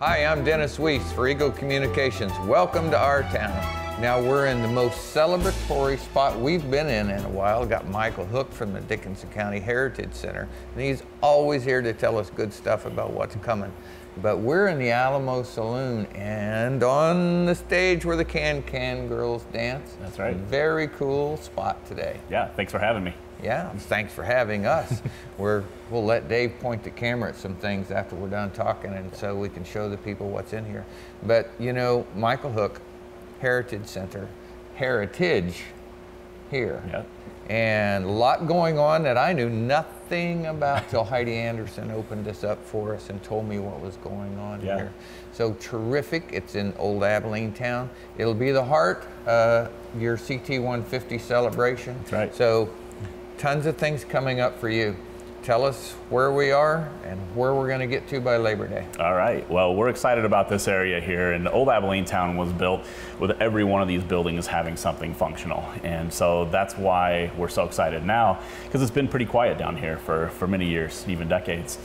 Hi, I'm Dennis Weiss for Eagle Communications. Welcome to our town. Now we're in the most celebratory spot we've been in a while. Got Michael Hook from the Dickinson County Heritage Center, and he's always here to tell us good stuff about what's coming. But we're in the Alamo Saloon and on the stage where the Can-Can girls dance. That's right. Very cool spot today. Yeah, thanks for having me. Yeah, thanks for having us. We'll let Dave point the camera at some things after we're done talking, and so we can show the people what's in here. But you know, Michael Hook, Heritage Center, Heritage here. Yep. And a lot going on that I knew nothing about till Heidi Anderson opened this up for us and told me what was going on here. So terrific. It's in Old Abilene Town. It'll be the heart of your CT 150 celebration. That's right. So tons of things coming up for you. Tell us where we are and where we're going to get to by Labor Day. All right. Well, we're excited about this area here. And Old Abilene Town was built with every one of these buildings having something functional. And so that's why we're so excited now, because it's been pretty quiet down here for many years, even decades.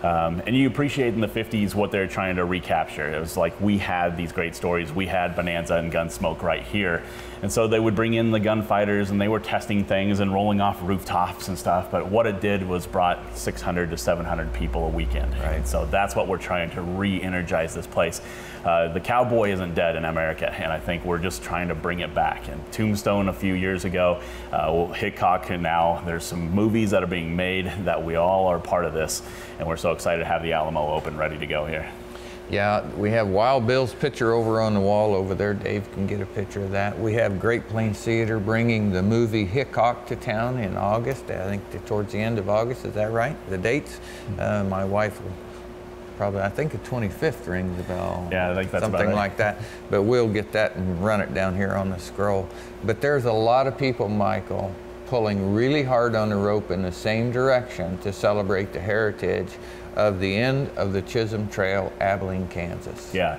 And you appreciate in the 50s what they're trying to recapture. It was like we had these great stories. We had Bonanza and Gunsmoke right here. And so they would bring in the gunfighters and they were testing things and rolling off rooftops and stuff. But what it did was brought 600 to 700 people a weekend. Right. And so that's what we're trying to re-energize this place. The cowboy isn't dead in America, and I think we're just trying to bring it back. And Tombstone a few years ago, Hickok, and now there's some movies that are being made that we all are part of this. And we're so excited to have the Alamo open, ready to go here. Yeah, we have Wild Bill's picture over on the wall over there. Dave can get a picture of that. We have Great Plains Theater bringing the movie Hickok to town in August. I think towards the end of August, is that right? The dates? My wife will probably, I think the 25th rings a bell. Yeah, I think that's something about right. like that. But we'll get that and run it down here on the scroll. But there's a lot of people, Michael, pulling really hard on the rope in the same direction to celebrate the heritage of the end of the Chisholm Trail, Abilene, Kansas. Yeah,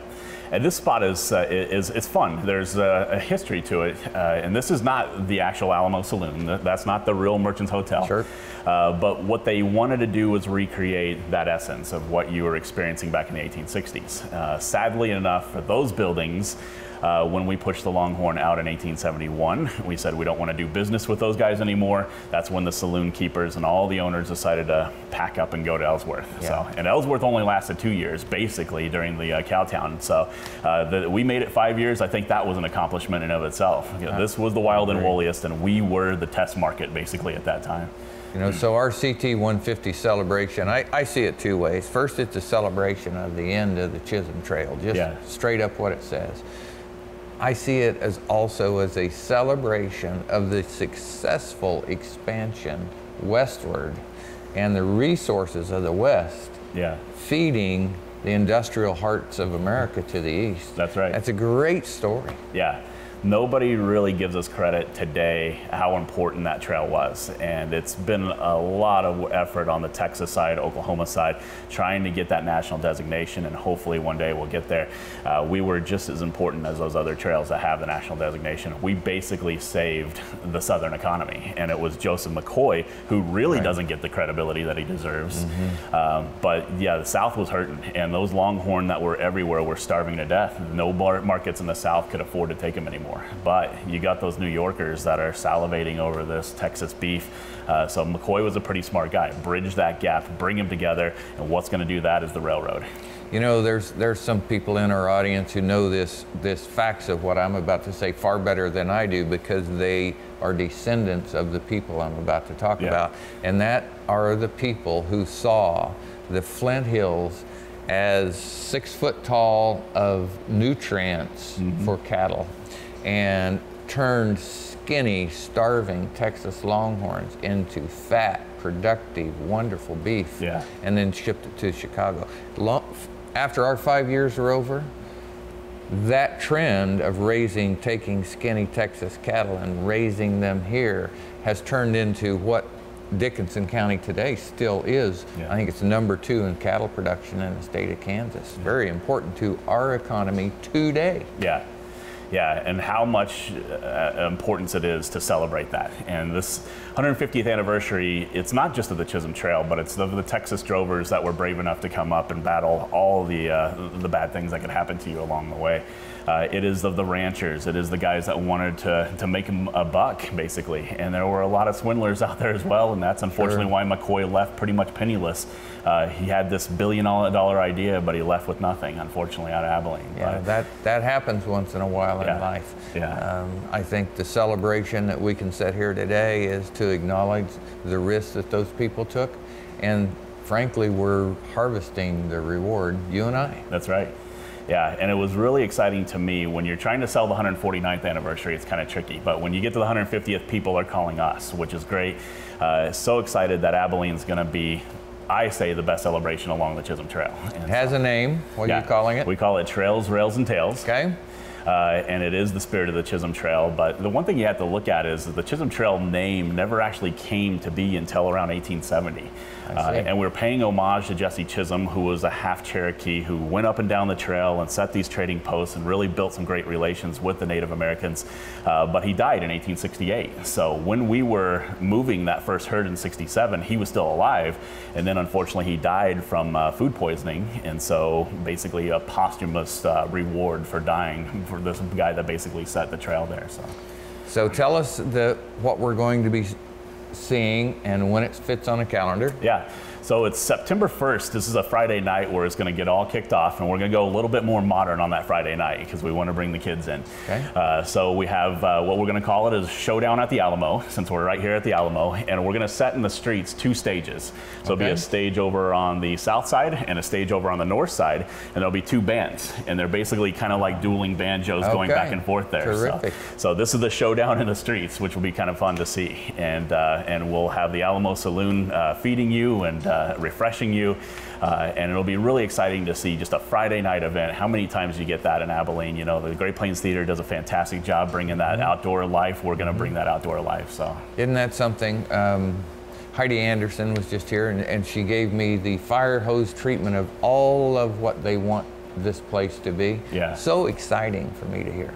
and this spot is it's fun. There's a history to it, and this is not the actual Alamo Saloon. That's not the real Merchants Hotel. Sure. But what they wanted to do was recreate that essence of what you were experiencing back in the 1860s. Sadly enough, for those buildings, when we pushed the Longhorn out in 1871, we said we don't want to do business with those guys anymore. That's when the saloon keepers and all the owners decided to pack up and go to Ellsworth. Yeah. So, and Ellsworth only lasted 2 years, basically, during the Cowtown. So we made it 5 years. I think that was an accomplishment in of itself. You know, this was the wild and woolliest, and we were the test market, basically, at that time. You know, so our CT 150 celebration, I see it two ways. First, it's a celebration of the end of the Chisholm Trail, just straight up what it says. I see it as also as a celebration of the successful expansion westward and the resources of the West feeding the industrial hearts of America to the east. That's right. That's a great story. Yeah. Nobody really gives us credit today how important that trail was. And it's been a lot of effort on the Texas side, Oklahoma side, trying to get that national designation, and hopefully one day we'll get there. We were just as important as those other trails that have the national designation. We basically saved the Southern economy, and it was Joseph McCoy who really doesn't get the credibility that he deserves. But yeah, the South was hurting, and those Longhorn that were everywhere were starving to death. No markets in the South could afford to take them anymore. But you got those New Yorkers that are salivating over this Texas beef. So McCoy was a pretty smart guy. Bridge that gap, bring them together, and what's going to do that is the railroad. You know, there's some people in our audience who know this facts of what I'm about to say far better than I do, because they are descendants of the people I'm about to talk about. And that are the people who saw the Flint Hills as 6 foot tall of nutrients for cattle, and turned skinny, starving Texas Longhorns into fat, productive, wonderful beef, and then shipped it to Chicago. After our 5 years are over, that trend of taking skinny Texas cattle and raising them here has turned into what Dickinson County today still is. I think it's #2 in cattle production in the state of Kansas. Very important to our economy today. Yeah, and how much importance it is to celebrate that. And this 150th anniversary, it's not just of the Chisholm Trail, but it's of the Texas drovers that were brave enough to come up and battle all the bad things that could happen to you along the way. It is of the ranchers. It is the guys that wanted to make a buck, basically. And there were a lot of swindlers out there as well, and that's unfortunately why McCoy left pretty much penniless. He had this $1 billion idea, but he left with nothing, unfortunately, out of Abilene. Yeah, that happens once in a while in life. Yeah. I think the celebration that we can set here today is to acknowledge the risks that those people took, and frankly, we're harvesting the reward, you and I. That's right. Yeah, and it was really exciting to me. When you're trying to sell the 149th anniversary, it's kind of tricky. But when you get to the 150th, people are calling us, which is great. So excited that Abilene's going to be, I say, the best celebration along the Chisholm Trail. It has a name. What are you calling it? We call it Trails, Rails, and Tales. Okay. And it is the spirit of the Chisholm Trail. But the one thing you have to look at is that the Chisholm Trail name never actually came to be until around 1870. And we're paying homage to Jesse Chisholm, who was a half Cherokee who went up and down the trail and set these trading posts and really built some great relations with the Native Americans. But he died in 1868. So when we were moving that first herd in 67, he was still alive. And then unfortunately he died from food poisoning. And so basically a posthumous reward for dying for this guy that basically set the trail there. So tell us what we're going to be seeing and when it fits on a calendar. Yeah. So it's September 1st. This is a Friday night where it's going to get all kicked off, and we're going to go a little bit more modern on that Friday night because we want to bring the kids in. Okay. So we have what we're going to call it is Showdown at the Alamo, since we're right here at the Alamo, and we're going to set in the streets 2 stages. So it'll be a stage over on the south side and a stage over on the north side, and there'll be 2 bands, and they're basically kind of like dueling banjos going back and forth there. Terrific. So this is the showdown in the streets, which will be kind of fun to see, and we'll have the Alamo Saloon feeding you and refreshing you, and it'll be really exciting to see just a Friday night event. How many times you get that in Abilene? You know, the Great Plains Theater does a fantastic job bringing that outdoor life. We're going to bring that outdoor life. So isn't that something? Heidi Anderson was just here, and she gave me the fire hose treatment of all of what they want this place to be. Yeah. So exciting for me to hear.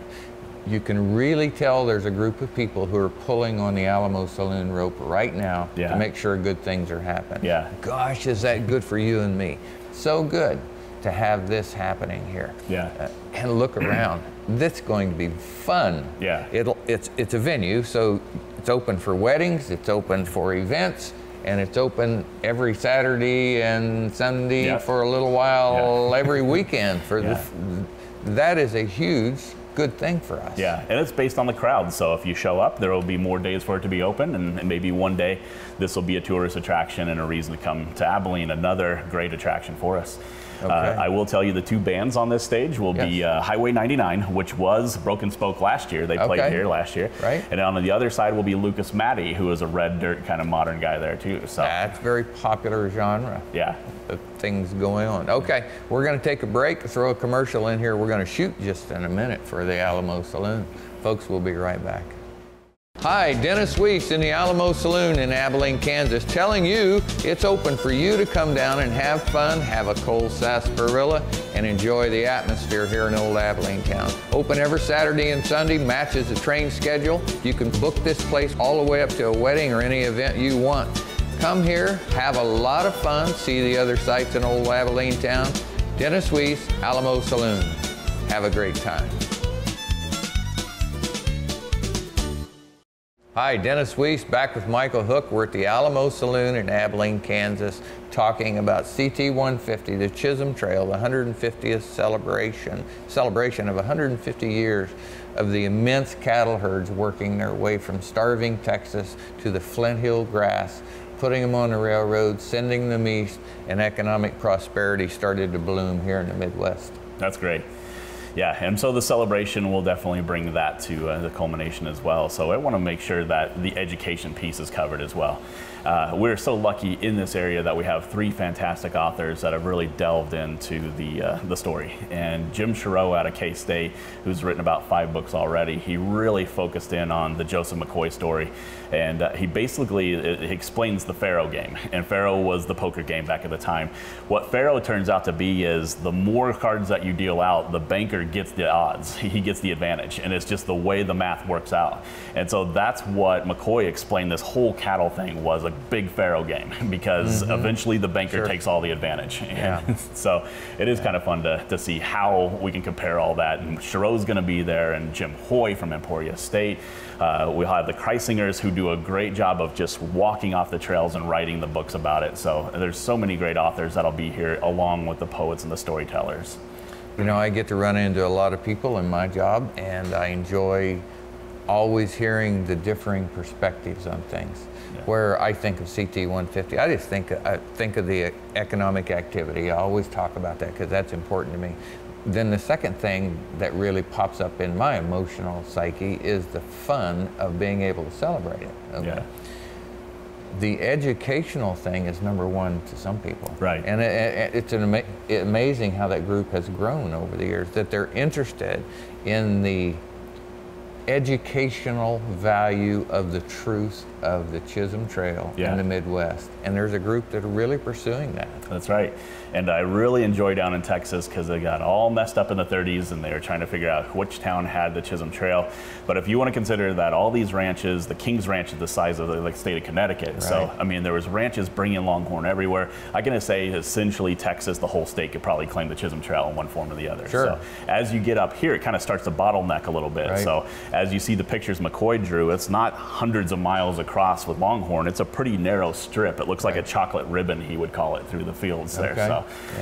You can really tell there's a group of people who are pulling on the Alamo Saloon rope right now to make sure good things are happening. Yeah. Gosh, is that good for you and me? So good to have this happening here. Yeah. And look around. This is going to be fun. Yeah. It's a venue, so it's open for weddings, it's open for events, and it's open every Saturday and Sunday for a little while every weekend. That is a huge good thing for us. Yeah, and it's based on the crowd. So if you show up, there will be more days for it to be open, and maybe one day this will be a tourist attraction and a reason to come to Abilene, another great attraction for us. Okay. I will tell you the 2 bands on this stage will be Highway 99, which was Broken Spoke last year. They played here last year. Right. And on the other side will be Lucas Matty, who is a red dirt kind of modern guy there too. So that's very popular genre. Yeah. Of things going on. Okay, we're going to take a break, throw a commercial in here. We're going to shoot just in a minute for the Alamo Saloon. Folks, we'll be right back. Hi, Dennis Weiss in the Alamo Saloon in Abilene, Kansas, telling you it's open for you to come down and have fun, have a cold sarsaparilla, and enjoy the atmosphere here in Old Abilene town. Open every Saturday and Sunday, matches the train schedule. You can book this place all the way up to a wedding or any event you want. Come here, have a lot of fun, see the other sights in Old Abilene town. Dennis Weiss, Alamo Saloon. Have a great time. Hi, Dennis Weiss, back with Michael Hook. We're at the Alamo Saloon in Abilene, Kansas, talking about CT 150, the Chisholm Trail, the 150th celebration of 150 years of the immense cattle herds working their way from starving Texas to the Flint Hill grass, putting them on the railroad, sending them east, and economic prosperity started to bloom here in the Midwest. That's great. Yeah, and so the celebration will definitely bring that to the culmination as well. So I want to make sure that the education piece is covered as well. we're so lucky in this area that we have 3 fantastic authors that have really delved into the story. And Jim Sherow out of K-State, who's written about 5 books already, he really focused in on the Joseph McCoy story. And he basically explains the Faro game. And Faro was the poker game back at the time. What Faro turns out to be is the more cards that you deal out, the banker gets the odds. He gets the advantage. And it's just the way the math works out. And so that's what McCoy explained this whole cattle thing was, a big Faro game, because eventually the banker takes all the advantage. And so it is kind of fun to see how we can compare all that. And Sherow's going to be there, and Jim Hoy from Emporia State. We'll have the Kreisingers, who do a great job of just walking off the trails and writing the books about it. So there's so many great authors that'll be here, along with the poets and the storytellers. You know, I get to run into a lot of people in my job, and I enjoy always hearing the differing perspectives on things. Where I think of CT 150, I just think of the economic activity. I always talk about that because that's important to me. Then the second thing that really pops up in my emotional psyche is the fun of being able to celebrate it. Okay? Yeah. The educational thing is number one to some people. Right. And it's amazing how that group has grown over the years, that they're interested in the educational value of the truth of the Chisholm Trail in the Midwest. And there's a group that are really pursuing that. That's right. And I really enjoy down in Texas because they got all messed up in the 30s and they were trying to figure out which town had the Chisholm Trail. But if you want to consider that all these ranches, the King's Ranch is the size of the state of Connecticut. Right. So, I mean, there was ranches bringing Longhorn everywhere. I can say essentially Texas, the whole state could probably claim the Chisholm Trail in one form or the other. Sure. So as you get up here, it kind of starts to bottleneck a little bit. Right. So as you see the pictures McCoy drew, it's not hundreds of miles across with Longhorn. It's a pretty narrow strip. It looks like a chocolate ribbon, he would call it, through the fields there.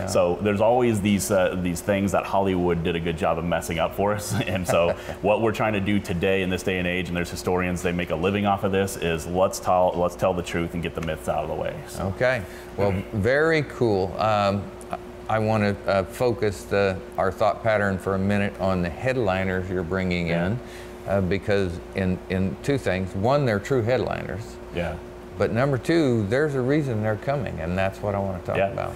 So there's always these things that Hollywood did a good job of messing up for us. And so what we're trying to do today in this day and age, and there's historians, they make a living off of this, is let's tell the truth and get the myths out of the way. So. Okay. Well, very cool. I want to focus our thought pattern for a minute on the headliners you're bringing in, because in 2 things. One, they're true headliners. Yeah. But number 2, there's a reason they're coming, and that's what I want to talk about.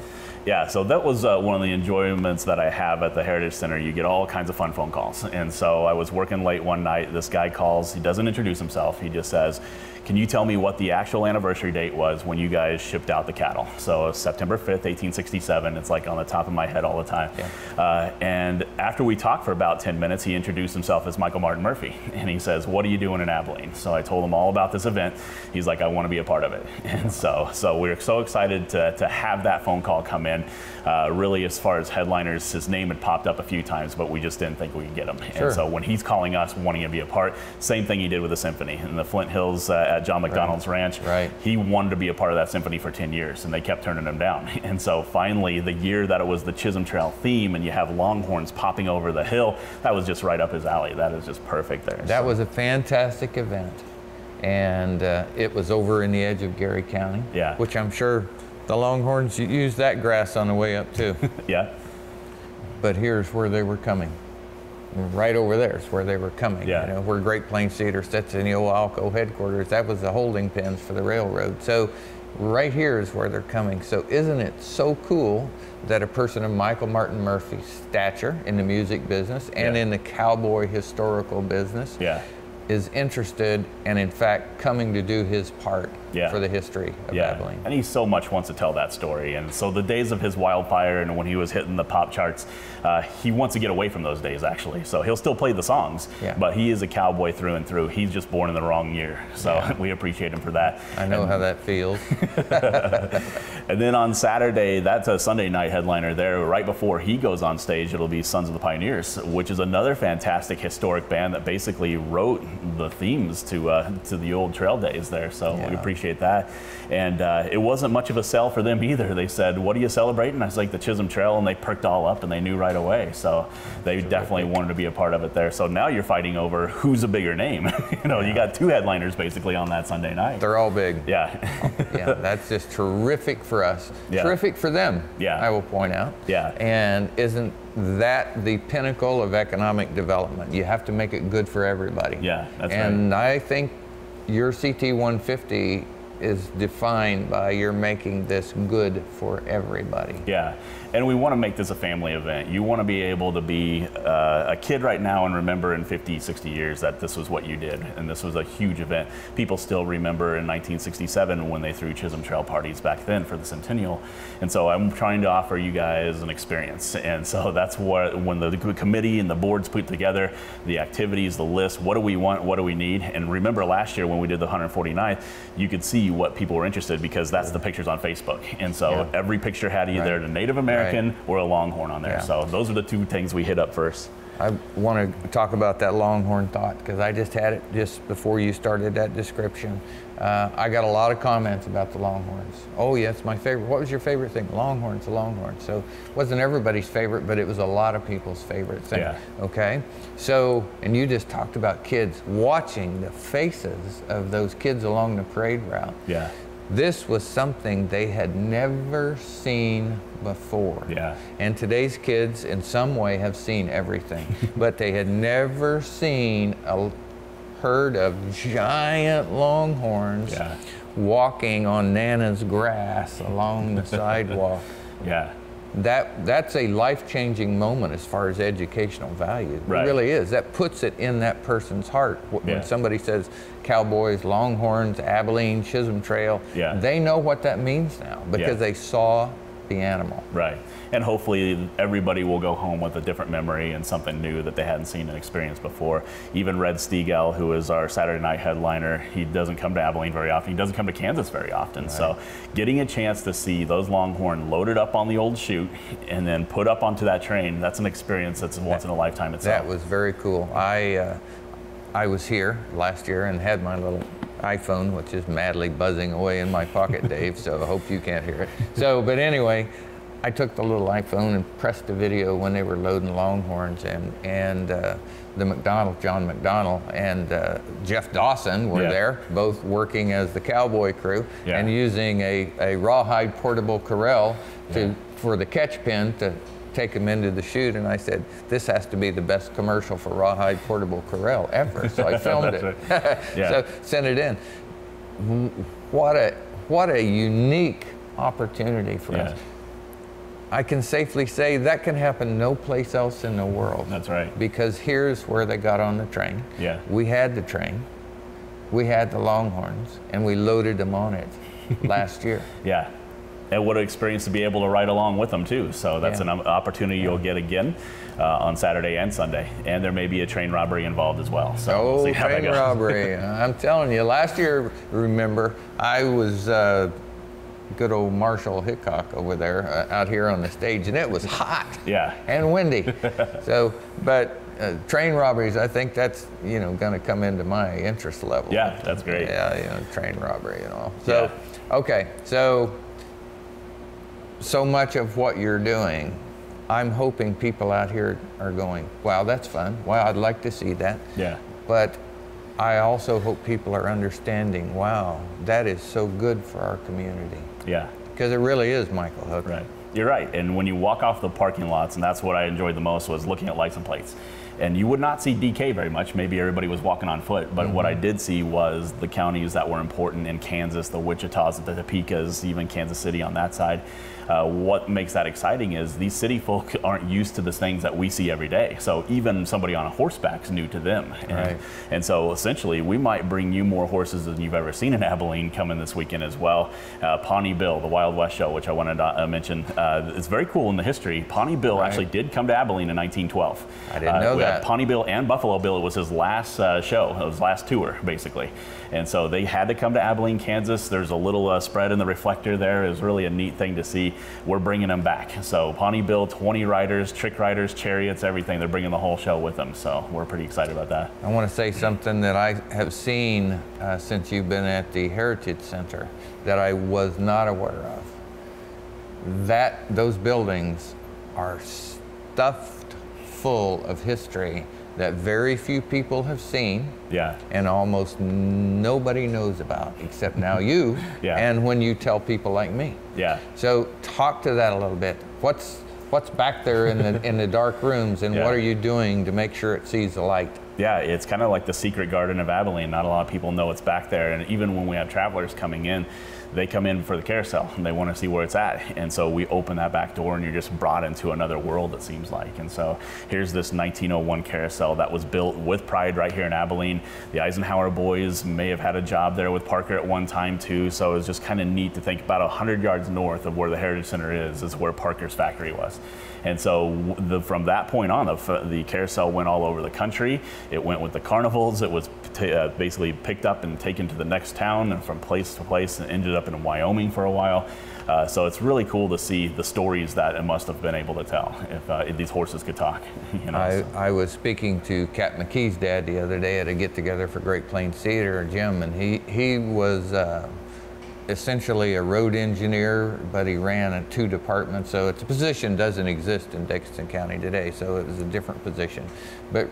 Yeah, so that was one of the enjoyments that I have at the Heritage Center. You get all kinds of fun phone calls. And so I was working late one night. This guy calls. He doesn't introduce himself. He just says, can you tell me what the actual anniversary date was when you guys shipped out the cattle? So September 5th, 1867. It's like on the top of my head all the time. Yeah. And after we talked for about 10 minutes, he introduced himself as Michael Martin Murphey. And he says, what are you doing in Abilene? So I told him all about this event. He's like, I want to be a part of it. And so we're so excited to have that phone call come in. Really, as far as headliners, his name had popped up a few times, but we just didn't think we could get him. Sure. And so when he's calling us, wanting to be a part, same thing he did with the symphony. In the Flint Hills at John McDonald's ranch, he wanted to be a part of that symphony for 10 years, and they kept turning him down. And so finally, the year that it was the Chisholm Trail theme, and you have longhorns popping over the hill, that was just right up his alley. That is just perfect there. That was a fantastic event. And it was over in the edge of Gary County, which I'm sure the Longhorns used that grass on the way up too. Yeah. But here's where they were coming. Right over there is where they were coming. Yeah. You know, where Great Plains Theater sits in the old Alco headquarters. That was the holding pens for the railroad. So right here is where they're coming. So isn't it so cool that a person of Michael Martin Murphey's stature in the music business and in the cowboy historical business is interested and in fact coming to do his part for the history of Abilene. And he so much wants to tell that story. And so the days of his Wildfire and when he was hitting the pop charts, he wants to get away from those days actually. So he'll still play the songs, but he is a cowboy through and through. He's just born in the wrong year. So we appreciate him for that. I know how that feels. And then on Saturday, that's a Sunday night headliner there. Right before he goes on stage, it'll be Sons of the Pioneers, which is another fantastic historic band that basically wrote the themes to the old trail days there. So we appreciate that. And it wasn't much of a sell for them either. They said, what are you celebrating? I was like, the Chisholm Trail, and they perked all up and they knew right away. So they definitely wanted to be a part of it there. So now you're fighting over who's a bigger name. You got 2 headliners basically on that Sunday night. They're all big. Yeah. That's just terrific for us. Terrific for them, I will point out. And isn't that the pinnacle of economic development? You have to make it good for everybody. That's and I think your CT 150 is defined by you're making this good for everybody. Yeah, and we want to make this a family event. You want to be able to be a kid right now and remember in 50, 60 years that this was what you did, and this was a huge event. People still remember in 1967 when they threw Chisholm Trail parties back then for the centennial, and so I'm trying to offer you guys an experience, and so that's what, when the committee and the boards put together the activities, the list, what do we want, what do we need, and remember last year when we did the 149th, you could see what people were interested, because that's the pictures on Facebook, and so every picture had either a Native American or a Longhorn on there. So those are the two things we hit up first. I want to talk about that Longhorn thought, because I just had it just before you started that description. I got a lot of comments about the Longhorns. Oh yes, my favorite. What was your favorite thing? Longhorns, the Longhorns. So it wasn't everybody's favorite, but it was a lot of people's favorite thing. Yeah. Okay. So, and you just talked about kids watching the faces of those kids along the parade route. Yeah. This was something they had never seen before. Yeah. And today's kids in some way have seen everything, but they had never seen a herd of giant Longhorns walking on Nana's grass along the sidewalk. Yeah. That's a life-changing moment as far as educational value. It really is. That puts it in that person's heart. When somebody says Cowboys, Longhorns, Abilene, Chisholm Trail, they know what that means now because they saw the animal. Right. And hopefully everybody will go home with a different memory and something new that they hadn't seen and experienced before. Even Red Stiegel, who is our Saturday night headliner, he doesn't come to Abilene very often. He doesn't come to Kansas very often. So getting a chance to see those Longhorn loaded up on the old chute and then put up onto that train, that's an experience that's once in a lifetime itself. That was very cool. I was here last year and had my little iPhone, which is madly buzzing away in my pocket, Dave, so I hope you can't hear it. So, but anyway, I took the little iPhone and pressed a video when they were loading Longhorns, and the McDonald, John McDonald and Jeff Dawson were there, both working as the cowboy crew and using a rawhide portable corral for the catch pin to take them into the chute, and I said, this has to be the best commercial for rawhide portable corral ever. So I filmed it. So sent it in. What a unique opportunity for us. I can safely say that can happen no place else in the world. That's right. Because here's where they got on the train. We had the train, we had the Longhorns, and we loaded them on it last year. And what an experience to be able to ride along with them too. So that's an opportunity you'll get again on Saturday and Sunday. And there may be a train robbery involved as well. So we'll see how that goes. Train robbery. I'm telling you, last year, remember, I was good old Marshall Hickok over there out here on the stage, and it was hot and windy. So, but train robberies, I think that's, you know, going to come into my interest level. Yeah, that's great. Yeah, you know, train robbery and all. So, okay, so much of what you're doing, I'm hoping people out here are going, wow, that's fun. Wow, I'd like to see that. But I also hope people are understanding, wow, that is so good for our community. Because it really is, Michael Hook. Right. You're right. And when you walk off the parking lots, and that's what I enjoyed the most, was looking at license plates. And you would not see DK very much. Maybe everybody was walking on foot. But what I did see was the counties that were important in Kansas, the Wichitas, the Topekas, even Kansas City on that side. What makes that exciting is these city folk aren't used to the things that we see every day. So even somebody on a horseback is new to them. And so essentially, we might bring you more horses than you've ever seen in Abilene coming this weekend as well. Pawnee Bill, the Wild West show, which I wanted to mention, it's very cool in the history. Pawnee Bill actually did come to Abilene in 1912. I didn't know that. Pawnee Bill and Buffalo Bill, it was his last show, it was his last tour, basically. And so they had to come to Abilene, Kansas. There's a little spread in the reflector there. It was really a neat thing to see. We're bringing them back. So Pawnee Bill, 20 riders, trick riders, chariots, everything. They're bringing the whole show with them. So we're pretty excited about that. I want to say something that I have seen since you've been at the Heritage Center that I was not aware of. Those buildings are stuffed full of history that very few people have seen, and almost nobody knows about, except now you, and when you tell people like me. So talk to that a little bit. What's back there in the dark rooms, and what are you doing to make sure it sees the light? Yeah, it's kind of like the secret garden of Abilene. Not a lot of people know it's back there. And even when we have travelers coming in, they come in for the carousel and they want to see where it's at. And so we open that back door and you're just brought into another world, it seems like. And so here's this 1901 carousel that was built with pride right here in Abilene. The Eisenhower boys may have had a job there with Parker at one time too. So it's just kind of neat to think about 100 yards north of where the Heritage Center is where Parker's factory was. And so from that point on, the carousel went all over the country. It went with the carnivals. It was basically picked up and taken to the next town and from place to place, and ended up in Wyoming for a while. So it's really cool to see the stories that it must have been able to tell if these horses could talk. You know, I was speaking to Cap McKee's dad the other day at a get-together for Great Plains Theater, Jim, and he was essentially a road engineer, but he ran 2 departments, so it's a position doesn't exist in Dickinson County today, so it was a different position. But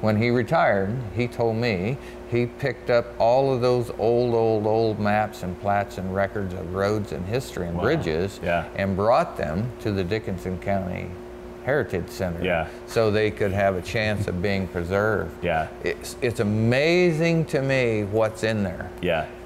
when he retired, he told me he picked up all of those old maps and plats and records of roads and history and bridges and brought them to the Dickinson County Heritage Center so they could have a chance of being preserved. It's amazing to me what's in there.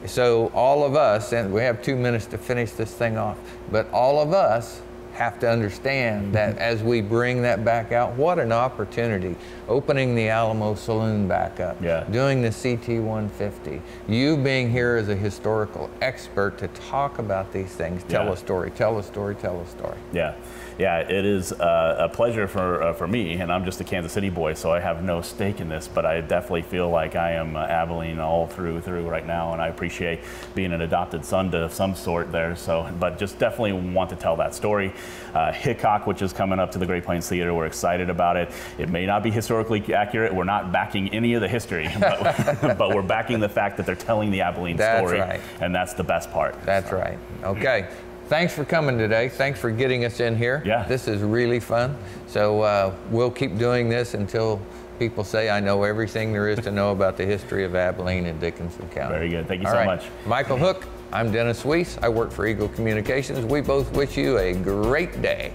So all of us, and we have 2 minutes to finish this thing off, but all of us have to understand that as we bring that back out, what an opportunity. Opening the Alamo Saloon back up, doing the CT-150, you being here as a historical expert to talk about these things, tell a story, tell a story, tell a story. Yeah, it is a pleasure for me, and I'm just a Kansas City boy, so I have no stake in this, but I definitely feel like I am Abilene all through right now, and I appreciate being an adopted son to some sort there, but just definitely want to tell that story. Hickok, which is coming up to the Great Plains Theater, we're excited about it. It may not be historically accurate. We're not backing any of the history, but we're backing the fact that they're telling the Abilene story, and that's the best part. That's right. Okay. Thanks for coming today. Thanks for getting us in here. This is really fun. So we'll keep doing this until people say I know everything there is to know about the history of Abilene and Dickinson County. Very good. Thank you so much. Michael Hook, I'm Dennis Weiss. I work for Eagle Communications. We both wish you a great day.